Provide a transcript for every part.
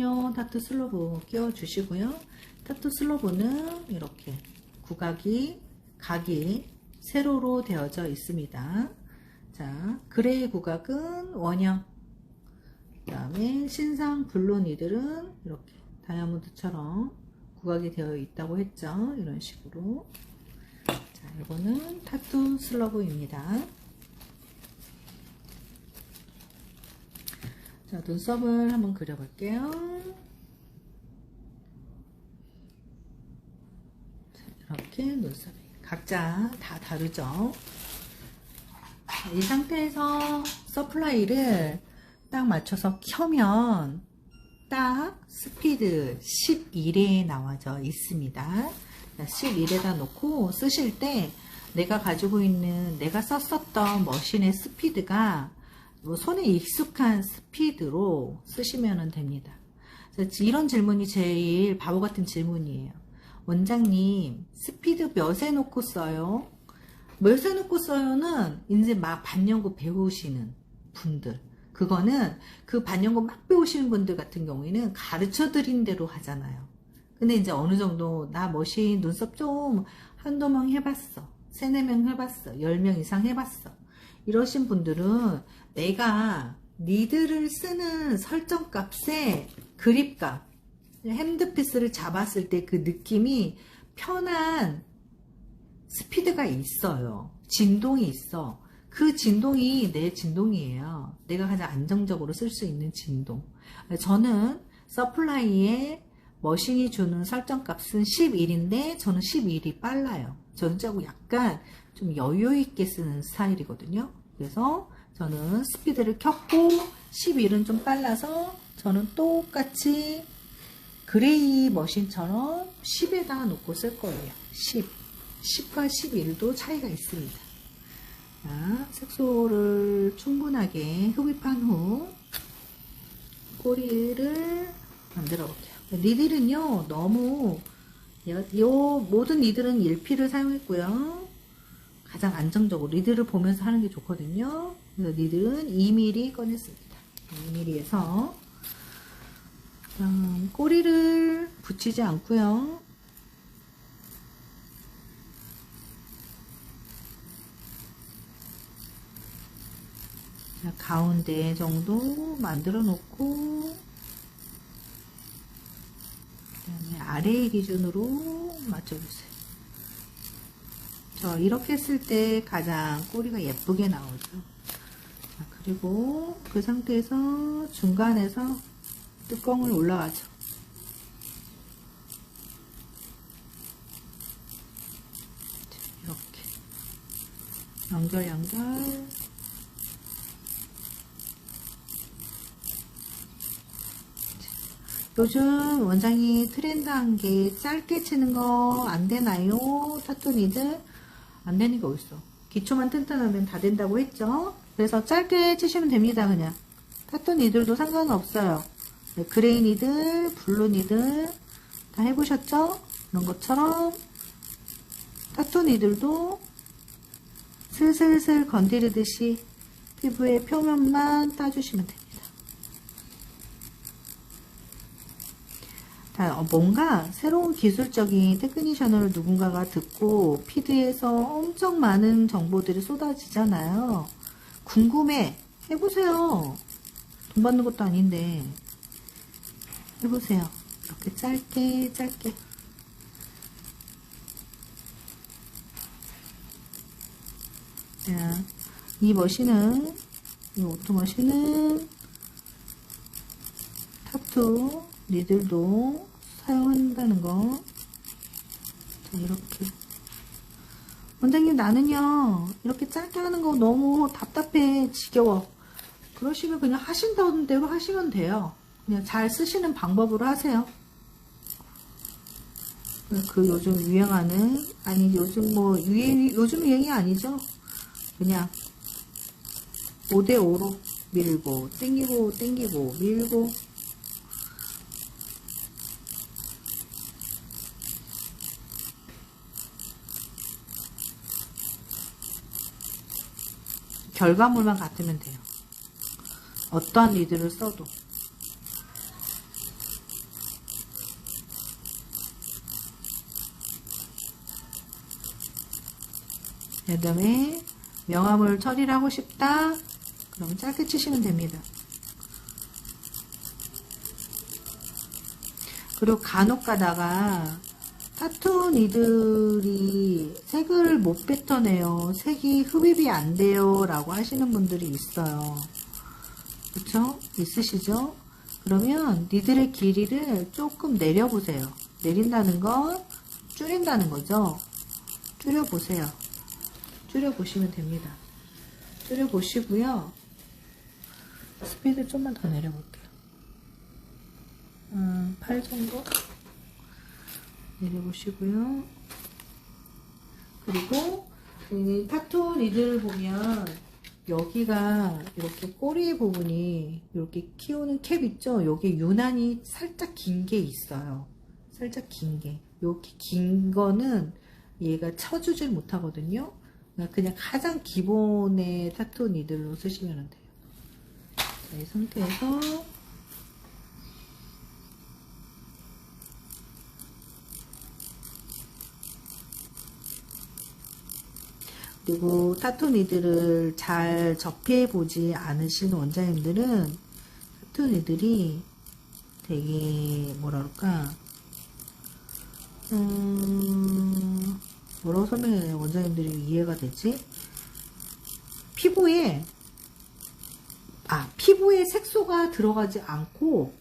부분은요, 타투 슬로브 끼워주시고요. 타투 슬로브는 이렇게 각이 세로로 되어져 있습니다. 자, 그레이 구각은 원형, 그 다음에 신상 블루 니들은 이렇게 다이아몬드처럼 구각이 되어 있다고 했죠. 이런 식으로. 자, 이거는 타투 슬러브입니다. 자, 눈썹을 한번 그려볼게요. 자, 이렇게 눈썹이 각자 다 다르죠. 자, 이 상태에서 서플라이를 딱 맞춰서 켜면 딱 스피드 11에 나와져 있습니다. 11에다 놓고 쓰실 때 내가 가지고 있는, 내가 썼었던 머신의 스피드가 손에 익숙한 스피드로 쓰시면 됩니다. 이런 질문이 제일 바보 같은 질문이에요. 원장님, 스피드 몇에 놓고 써요? 몇에 놓고 써요는 이제 막 반영구 배우시는 분들, 그거는 그 반영구 막 배우시는 분들 같은 경우에는 가르쳐 드린 대로 하잖아요. 근데 이제 어느 정도 나 머신 눈썹 좀 한두 명 해봤어, 3, 4명 해봤어, 10명 이상 해봤어, 이러신 분들은 내가 니들을 쓰는 설정값의 그립감, 핸드피스를 잡았을 때 그 느낌이 편한 스피드가 있어요. 진동이 있어. 그 진동이 내 진동이에요. 내가 가장 안정적으로 쓸 수 있는 진동. 저는 서플라이에 머신이 주는 설정값은 11인데 저는 11이 빨라요. 저는 약간 좀 여유 있게 쓰는 스타일이거든요. 그래서 저는 스피드를 켰고 11은 좀 빨라서 저는 똑같이 그레이 머신처럼 10에다 놓고 쓸 거예요. 10과 11도 차이가 있습니다. 자, 색소를 충분하게 흡입한 후 꼬리를 만들어 볼게요. 니들은요, 너무 모든 니들은 1P를 사용했고요. 가장 안정적으로 니들을 보면서 하는 게 좋거든요. 그래서 니들은 2mm 꺼냈습니다. 2mm에서 꼬리를 붙이지 않고요. 자, 가운데 정도 만들어 놓고 그다음에 아래 기준으로 맞춰주세요. 이렇게 했을 때 가장 꼬리가 예쁘게 나오죠. 자, 그리고 그 상태에서 중간에서 뚜껑을 올라가죠. 자, 이렇게 연결 요즘 원장이 트렌드한 게 짧게 치는 거 안 되나요? 타투니들 안 되는 게 어딨어. 기초만 튼튼하면 다 된다고 했죠. 그래서 짧게 치시면 됩니다. 그냥 타투니들도 상관없어요. 네, 그레이 니들, 블루 니들 다 해보셨죠? 이런 것처럼 타투 니들도 슬슬슬 건드리듯이 피부의 표면만 따주시면 됩니다. 뭔가 새로운 기술적인 테크니션을 누군가가 듣고 피드에서 엄청 많은 정보들이 쏟아지잖아요. 궁금해. 해보세요. 돈 받는 것도 아닌데 해보세요. 이렇게 짧게 짧게. 자, 이 머신은, 이 오토 머신은 타투 니들도 사용한다는 거. 자, 이렇게. 원장님, 나는요 이렇게 짧게 하는 거 너무 답답해, 지겨워, 그러시면 그냥 하신다는 대로 하시면 돼요. 그냥 잘 쓰시는 방법으로 하세요. 그 요즘 유행하는, 아니 요즘 요즘 유행이 아니죠. 그냥 5대5로 밀고 땡기고 땡기고 밀고. 결과물만 같으면 돼요. 어떠한 리드를 써도. 그 다음에 명암을 처리를 하고 싶다. 그럼 짧게 치시면 됩니다. 그리고 간혹 가다가 타투 니들이 색을 못 뱉어내요. 색이 흡입이 안 돼요. 라고 하시는 분들이 있어요. 그쵸? 있으시죠? 그러면 니들의 길이를 조금 내려보세요. 내린다는 건 줄인다는 거죠. 줄여보세요. 줄여보시면 됩니다. 줄여보시고요. 스피드 좀만 더 내려볼게요. 8 정도 내려보시고요. 그리고 타투 니들을 보면 여기가 이렇게 꼬리 부분이 이렇게 키우는 캡 있죠? 여기 유난히 살짝 긴 게 있어요. 살짝 긴 게. 이렇게 긴 거는 얘가 쳐주질 못하거든요. 그냥 가장 기본의 타투 니들로 쓰시면 돼요. 자, 이 상태에서 그리고 타투 니들을 잘 접해보지 않으신 원장님들은 타투 니들이 되게 뭐라 그럴까 뭐라고 설명해야 원장님들이 이해가 되지? 피부에 색소가 들어가지 않고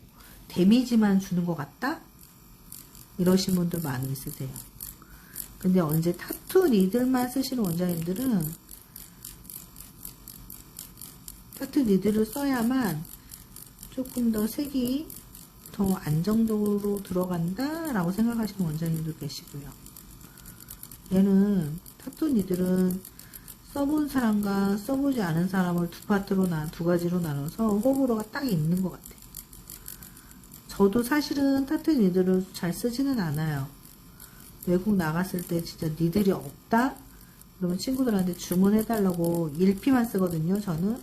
데미지만 주는 것 같다? 이러신 분들 많이 있으세요. 근데 언제 타투 니들만 쓰시는 원장님들은 타투 니들을 써야만 조금 더 색이 더 안정적으로 들어간다 라고 생각하시는 원장님도 계시고요. 얘는 타투 니들은 써본 사람과 써보지 않은 사람을 두 가지로 나눠서 호불호가 딱 있는 것 같아요. 저도 사실은 타투 니들을 잘 쓰지는 않아요. 외국 나갔을 때 진짜 니들이 없다? 그러면 친구들한테 주문해달라고 1피만 쓰거든요. 저는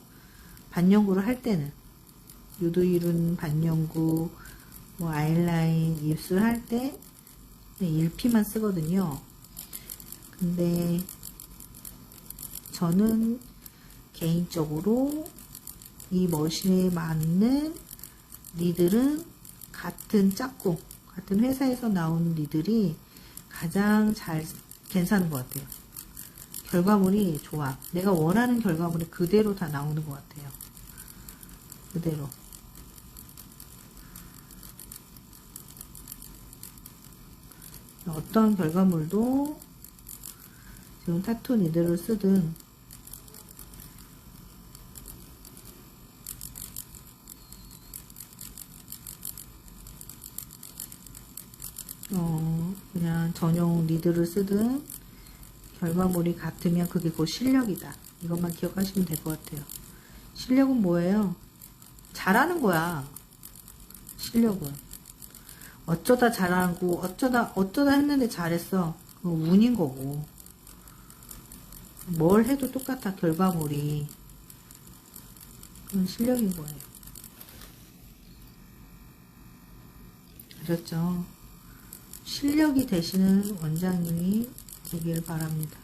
반영구를 할 때는 유두이룬 반영구 뭐 아이라인 입술 할 때 1피만 쓰거든요. 근데 저는 개인적으로 이 머신에 맞는 니들은 같은 짝꿍 같은 회사에서 나온 니들이 가장 괜찮은 것 같아요. 결과물이 좋아. 내가 원하는 결과물이 그대로 다 나오는 것 같아요. 그대로. 어떤 결과물도 지금 타투 니들을 쓰든 그냥 전용 니들을 쓰든 결과물이 같으면 그게 곧 실력이다. 이것만 기억하시면 될 것 같아요. 실력은 뭐예요? 잘하는 거야. 실력은. 어쩌다 잘하고 어쩌다 했는데 잘했어. 그거 운인 거고. 뭘 해도 똑같아. 결과물이. 그건 실력인 거예요. 아셨죠? 실력이 되시는 원장님이 되길 바랍니다.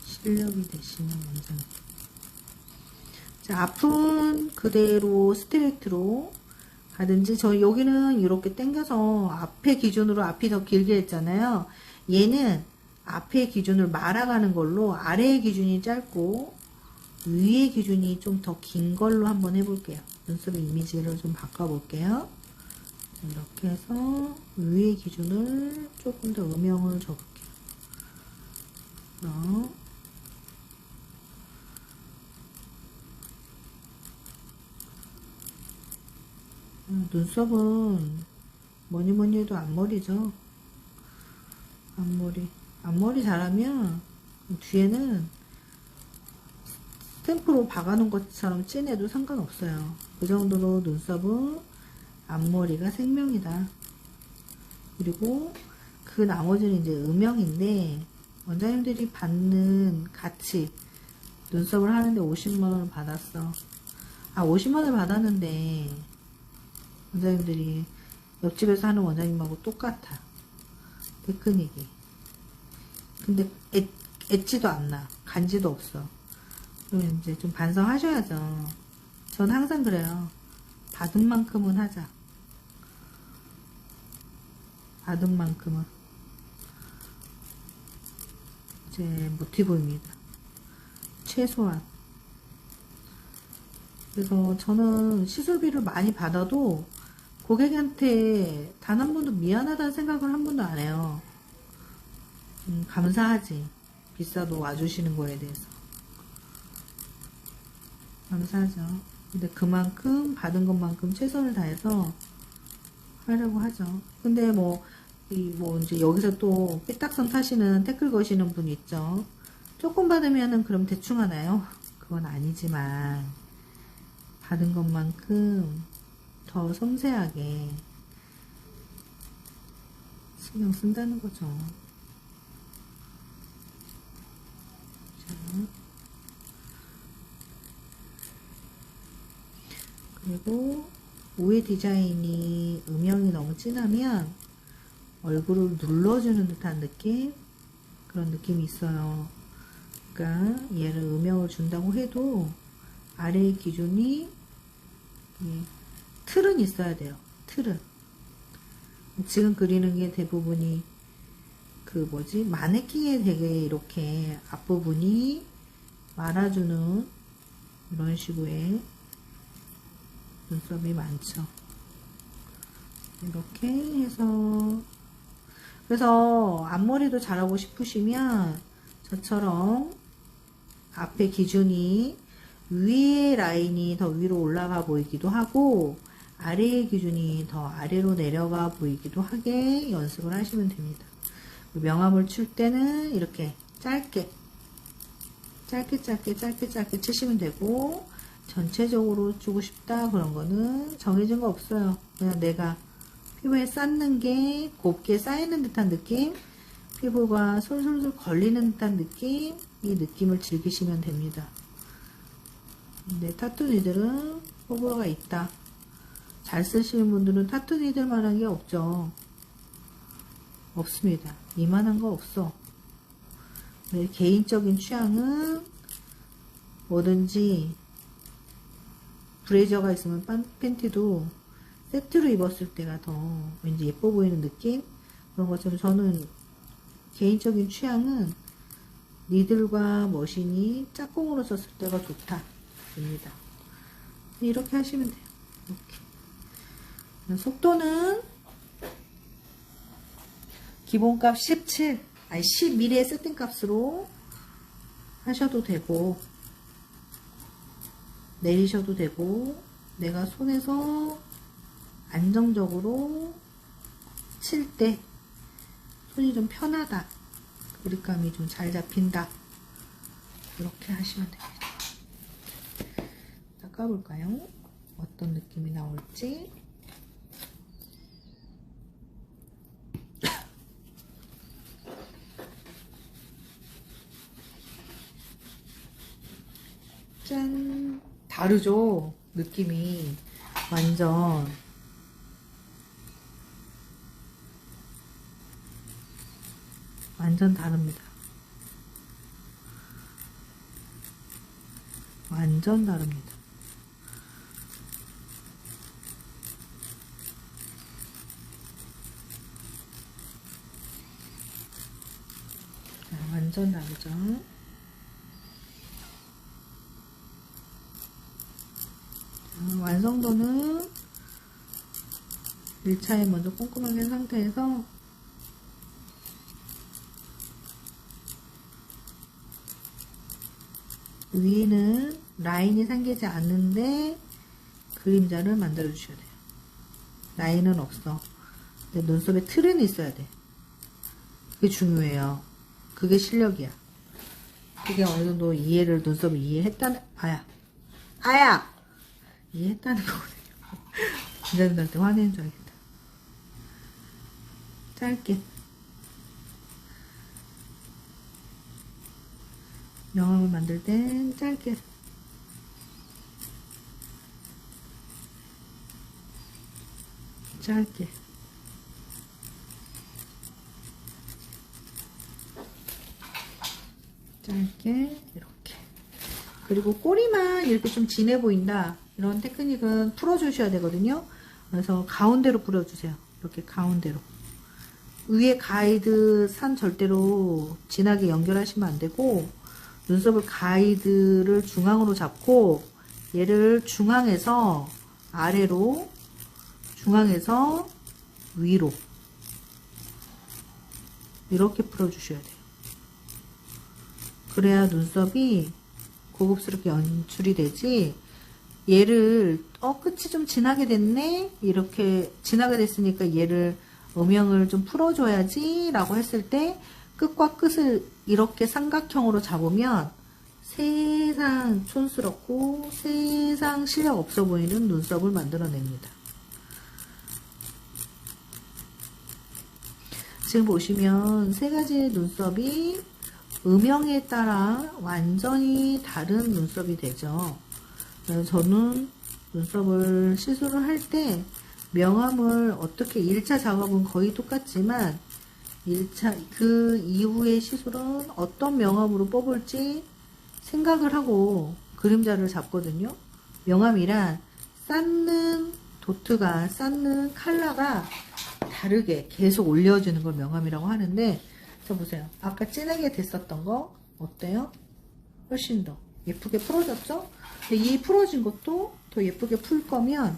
실력이 되시는 원장님. 자, 아픈 그대로 스트레이트로 가든지, 저 여기는 이렇게 당겨서 앞에 기준으로 앞이 더 길게 했잖아요. 얘는 앞에 기준을 말아가는 걸로 아래의 기준이 짧고 위의 기준이 좀 더 긴 걸로 한번 해볼게요. 눈썹 이미지를 좀 바꿔볼게요. 이렇게 해서 위의 기준을 조금 더 음영을 줘볼게요. 눈썹은 뭐니뭐니 해도 앞머리죠. 앞머리 잘하면 뒤에는 스탬프로 박아놓은 것처럼 진해도 상관없어요. 그 정도로 눈썹은 앞머리가 생명이다. 그리고 그 나머지는 이제 음영인데, 원장님들이 받는 가치, 눈썹을 하는데 50만원을 받았어. 50만원을 받았는데 원장님들이 옆집에서 하는 원장님하고 똑같아. 테크닉이. 근데 엣지도 안 나. 간지도 없어. 그러면 이제 좀 반성하셔야죠. 전 항상 그래요. 받은 만큼은 하자. 받은 만큼은. 제 모티브입니다. 최소한. 그래서 저는 시술비를 많이 받아도 고객한테 단 한 번도 미안하다는 생각을 한 번도 안 해요. 감사하지. 비싸도 와주시는 거에 대해서. 감사하죠. 근데 그만큼 받은 것만큼 최선을 다해서 하려고 하죠. 근데 뭐 이제 여기서 또 삐딱선 타시는 태클 거시는 분 있죠. 조금 받으면은 그럼 대충 하나요? 그건 아니지만 받은 것만큼 더 섬세하게 신경 쓴다는 거죠. 자. 그리고 위에 디자인이 음영이 너무 진하면 얼굴을 눌러주는 듯한 느낌? 그런 느낌이 있어요. 그러니까 얘를 음영을 준다고 해도 아래의 기준이 틀은 있어야 돼요. 틀은. 지금 그리는 게 대부분이 마네킹에 되게 이렇게 앞부분이 말아주는 이런 식의 눈썹이 많죠. 이렇게 해서 그래서 앞머리도 잘하고 싶으시면 저처럼 앞에 기준이 위에 라인이 더 위로 올라가 보이기도 하고 아래의 기준이 더 아래로 내려가 보이기도 하게 연습을 하시면 됩니다. 명암을 칠 때는 이렇게 짧게 치시면 되고 전체적으로 주고 싶다 그런 거는 정해진 거 없어요. 그냥 내가 피부에 쌓는 게 곱게 쌓이는 듯한 느낌, 피부가 솔솔솔 걸리는 듯한 느낌, 이 느낌을 즐기시면 됩니다. 근데 타투니들은 호불호가 있다. 잘 쓰시는 분들은 타투니들 만한 게 없죠. 없습니다. 이만한 거 없어. 내 개인적인 취향은 뭐든지 브레이저가 있으면 팬티도 세트로 입었을 때가 더 왠지 예뻐 보이는 느낌? 그런 것처럼 저는 개인적인 취향은 니들과 머신이 짝꿍으로 썼을 때가 좋다. 입니다. 이렇게 하시면 돼요. 이렇게. 속도는 기본값 17, 아니 11의 세팅값으로 하셔도 되고 내리셔도 되고 내가 손에서 안정적으로 칠 때 손이 좀 편하다, 그립감이 좀 잘 잡힌다, 이렇게 하시면 됩니다. 닦아볼까요? 어떤 느낌이 나올지. 짠! 다르죠? 느낌이 완전 다릅니다. 완전 다릅니다. 자, 완전 다르죠? 자, 완성도는 1차에 먼저 꼼꼼하게 한 상태에서 위에는 라인이 생기지 않는데 그림자를 만들어 주셔야 돼요. 라인은 없어. 근데 눈썹에 틀은 있어야 돼. 그게 중요해요. 그게 실력이야. 그게 어느 정도 눈썹을 이해했다는, 이해했다는 거거든요. 기자들한테 화내는 줄 알겠다. 짧게. 명암을 만들 땐 짧게. 짧게. 짧게 이렇게. 그리고 꼬리만 이렇게 좀 진해 보인다, 이런 테크닉은 풀어주셔야 되거든요. 그래서 가운데로 풀어주세요. 이렇게 가운데로. 위에 가이드 산 절대로 진하게 연결하시면 안 되고, 눈썹을 가이드를 중앙으로 잡고 얘를 중앙에서 아래로, 중앙에서 위로 이렇게 풀어주셔야 돼요. 그래야 눈썹이 고급스럽게 연출이 되지, 얘를 끝이 좀 진하게 됐네, 이렇게 진하게 됐으니까 얘를 음영을 좀 풀어줘야지 라고 했을 때 끝과 끝을 이렇게 삼각형으로 잡으면 세상 촌스럽고 세상 실력 없어 보이는 눈썹을 만들어냅니다. 지금 보시면 세 가지의 눈썹이 음영에 따라 완전히 다른 눈썹이 되죠. 그래서 저는 눈썹을 시술을 할 때 명암을 어떻게 1차 작업은 거의 똑같지만 1차 그 이후의 시술은 어떤 명암으로 뽑을지 생각을 하고 그림자를 잡거든요. 명암이란 쌓는 도트가, 쌓는 컬러가 다르게 계속 올려주는 걸 명암이라고 하는데, 자 보세요. 아까 진하게 됐었던 거 어때요? 훨씬 더 예쁘게 풀어졌죠? 근데 이 풀어진 것도 더 예쁘게 풀 거면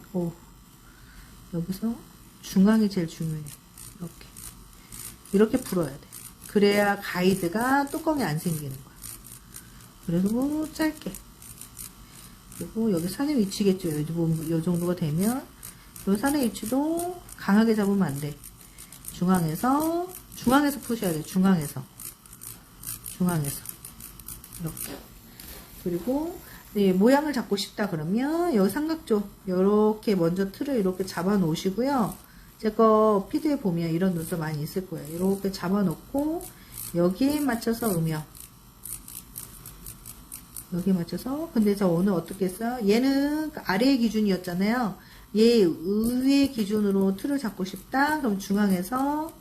여기서 중앙이 제일 중요해요. 이렇게 풀어야 돼. 그래야 가이드가 뚜껑이 안 생기는 거야. 그래서 짧게. 그리고 여기 산의 위치겠죠. 이 정도가 되면 이 산의 위치도 강하게 잡으면 안 돼. 중앙에서 푸셔야 돼. 중앙에서 이렇게. 그리고 모양을 잡고 싶다 그러면 여기 삼각조 이렇게 먼저 틀을 이렇게 잡아 놓으시고요. 제 거 피드에 보면 이런 눈썹 많이 있을 거예요. 이렇게 잡아 놓고 여기에 맞춰서 음영, 여기에 맞춰서. 근데 저 오늘 어떻게 했어요? 얘는 아래의 기준이었잖아요. 얘 위의 기준으로 틀을 잡고 싶다 그럼 중앙에서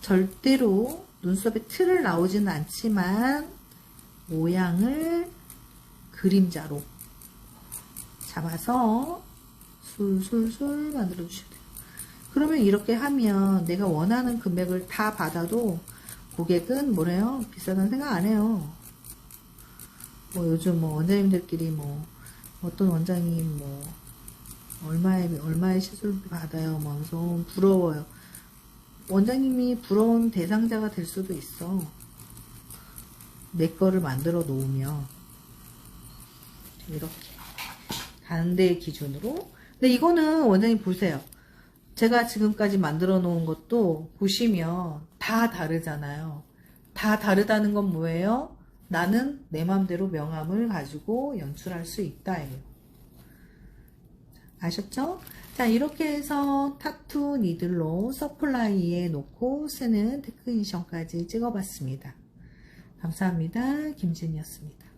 절대로 눈썹에 틀을 나오지는 않지만 모양을 그림자로 잡아서 술술술 만들어 주셔야 돼요. 그러면 이렇게 하면 내가 원하는 금액을 다 받아도 고객은 뭐래요? 비싸다는 생각 안 해요. 요즘 원장님들끼리 어떤 원장님 얼마의 시술 받아요 하면서 부러워요. 원장님이 부러운 대상자가 될 수도 있어. 내 거를 만들어 놓으면 이렇게 반대의 기준으로. 근데 이거는 원장님 보세요. 제가 지금까지 만들어 놓은 것도 보시면 다 다르잖아요. 다 다르다는 건 뭐예요? 나는 내 맘대로 명암을 가지고 연출할 수 있다예요. 아셨죠? 자, 이렇게 해서 타투 니들로 서플라이에 놓고 쓰는 테크니션까지 찍어봤습니다. 감사합니다. 김진이었습니다.